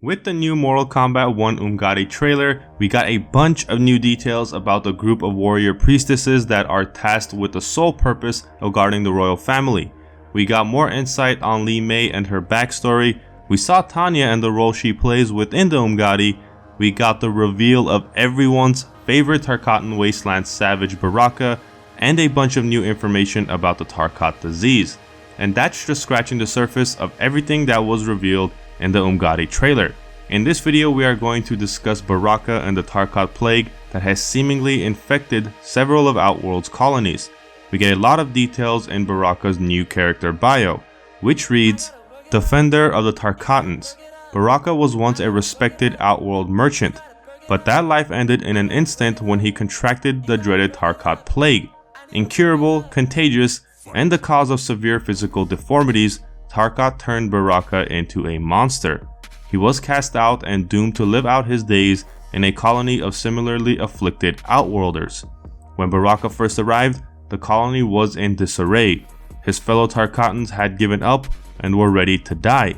With the new Mortal Kombat 1 Umgadi trailer, we got a bunch of new details about the group of warrior priestesses that are tasked with the sole purpose of guarding the royal family. We got more insight on Li Mei and her backstory. We saw Tanya and the role she plays within the Umgadi. We got the reveal of everyone's favorite Tarkatan Wasteland savage Baraka, and a bunch of new information about the Tarkat disease. And that's just scratching the surface of everything that was revealed in the Umgadi trailer. In this video, we are going to discuss Baraka and the Tarkat plague that has seemingly infected several of Outworld's colonies. We get a lot of details in Baraka's new character bio, which reads, Defender of the Tarkatans. Baraka was once a respected Outworld merchant, but that life ended in an instant when he contracted the dreaded Tarkat plague. Incurable, contagious, and the cause of severe physical deformities, Tarkat turned Baraka into a monster. He was cast out and doomed to live out his days in a colony of similarly afflicted Outworlders. When Baraka first arrived, the colony was in disarray. His fellow Tarkatans had given up and were ready to die.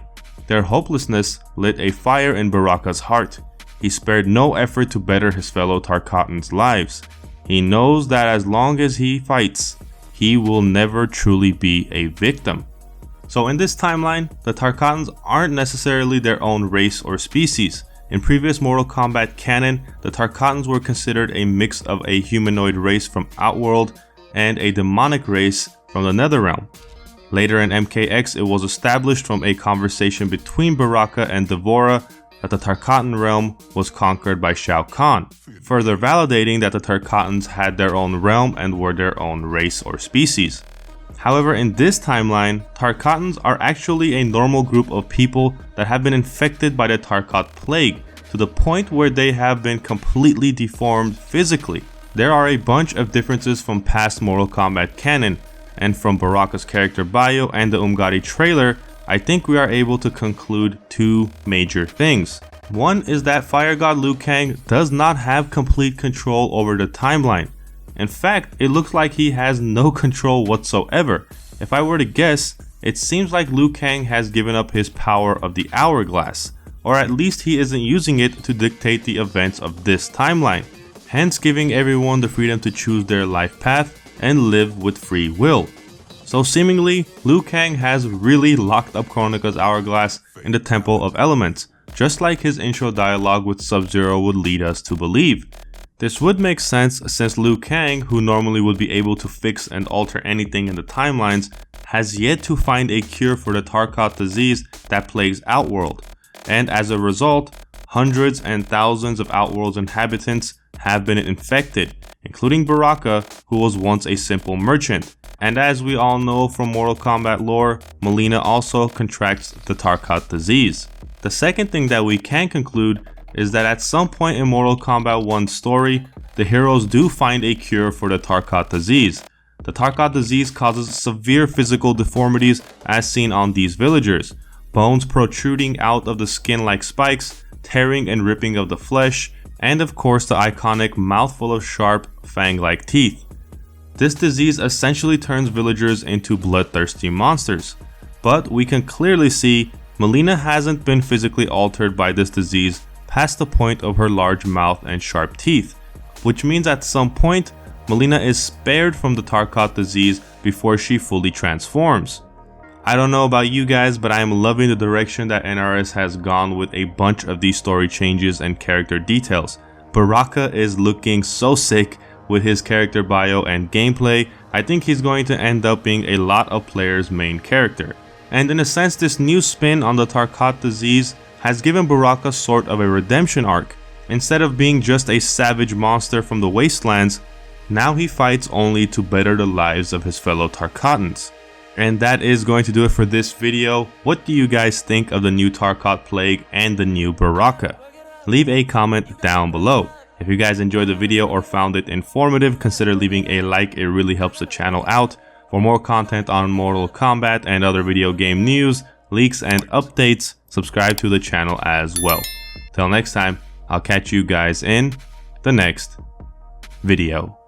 Their hopelessness lit a fire in Baraka's heart. He spared no effort to better his fellow Tarkatans' lives. He knows that as long as he fights, he will never truly be a victim. So in this timeline, the Tarkatans aren't necessarily their own race or species. In previous Mortal Kombat canon, the Tarkatans were considered a mix of a humanoid race from Outworld and a demonic race from the Netherrealm. Later in MKX, it was established from a conversation between Baraka and Devora that the Tarkatan realm was conquered by Shao Kahn, further validating that the Tarkatans had their own realm and were their own race or species. However, in this timeline, Tarkatans are actually a normal group of people that have been infected by the Tarkat plague to the point where they have been completely deformed physically. There are a bunch of differences from past Mortal Kombat canon, and from Baraka's character bio and the Umgadi trailer, I think we are able to conclude two major things. One is that Fire God Liu Kang does not have complete control over the timeline. In fact, it looks like he has no control whatsoever. If I were to guess, it seems like Liu Kang has given up his power of the hourglass, or at least he isn't using it to dictate the events of this timeline, hence giving everyone the freedom to choose their life path and live with free will. So seemingly, Liu Kang has really locked up Kronika's hourglass in the Temple of Elements, just like his intro dialogue with Sub-Zero would lead us to believe. This would make sense since Liu Kang, who normally would be able to fix and alter anything in the timelines, has yet to find a cure for the Tarkat disease that plagues Outworld, and as a result, hundreds and thousands of Outworld's inhabitants have been infected, including Baraka, who was once a simple merchant. And as we all know from Mortal Kombat lore, Mileena also contracts the Tarkat disease. The second thing that we can conclude is that at some point in Mortal Kombat 1's story, the heroes do find a cure for the Tarkat disease. The Tarkat disease causes severe physical deformities as seen on these villagers, bones protruding out of the skin like spikes, tearing and ripping of the flesh, and of course the iconic mouthful of sharp, fang-like teeth. This disease essentially turns villagers into bloodthirsty monsters, but we can clearly see Mileena hasn't been physically altered by this disease past the point of her large mouth and sharp teeth, which means at some point, Mileena is spared from the Tarkat disease before she fully transforms. I don't know about you guys, but I am loving the direction that NRS has gone with a bunch of these story changes and character details. Baraka is looking so sick with his character bio and gameplay. I think he's going to end up being a lot of players' main character. And in a sense, this new spin on the Tarkat disease has given Baraka sort of a redemption arc. Instead of being just a savage monster from the wastelands, now he fights only to better the lives of his fellow Tarkatans. And that is going to do it for this video. What do you guys think of the new Tarkat plague and the new Baraka? Leave a comment down below. If you guys enjoyed the video or found it informative, consider leaving a like, it really helps the channel out. For more content on Mortal Kombat and other video game news, leaks, and updates, subscribe to the channel as well. Till next time, I'll catch you guys in the next video.